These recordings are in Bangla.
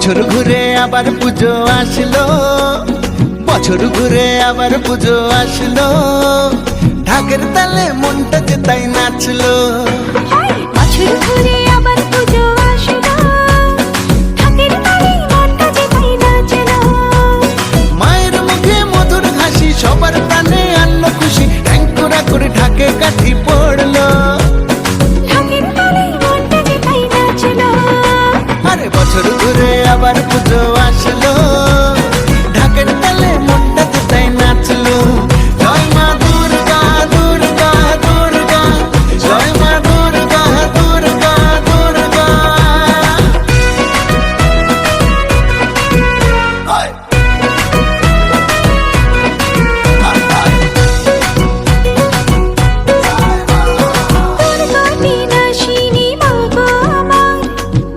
বছর ঘুরে আবার পুজো আসলো, বছর ঘুরে আবার পুজো আসলো, ঢাকের তালে মনটা যে তাই নাচলো। বছর ঘুরে আবার পুজো আসলো, ঢাকের তালে মনটা যে তাই নাচলো। মায়ের মুখে মধুর হাসি সবার প্রাণে আনলো খুশি, ট্যাঙ্কুরা করে ঢাকে কাঠি পড়লো। ঢাকের তালে মনটা যে তাই নাচলো। আরে বছর ঘুরে আবার পুজো আসলো, ঢাকের তালে মনটা যে তাই নাচলো। জয় মা দুর্গা দুর্গা দুর্গা, জয় মা দুর্গা দুর্গা দুর্গা। আয়। দুর্গতি নাশিনী মা গো আমার,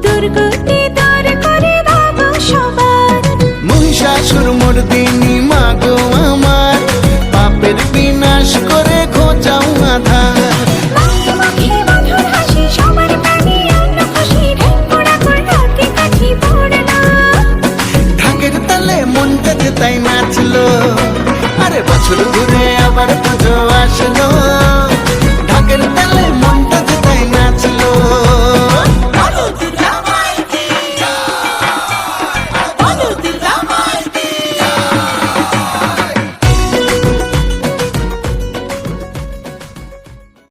দুর্গতি দূর করে দাও সবার। মহিষাসুর মর্দিনী মা গো আমার, পাপের বিনাশ করে খোঁজাও আধার। মায়ের মুখে মধুর হাসি সবার প্রাণে আনলো খুশি, ঢেকুরা করে ঢাকে কাঠি পড়লো। ঢাকের তালে মনটা যে তাই নাচে।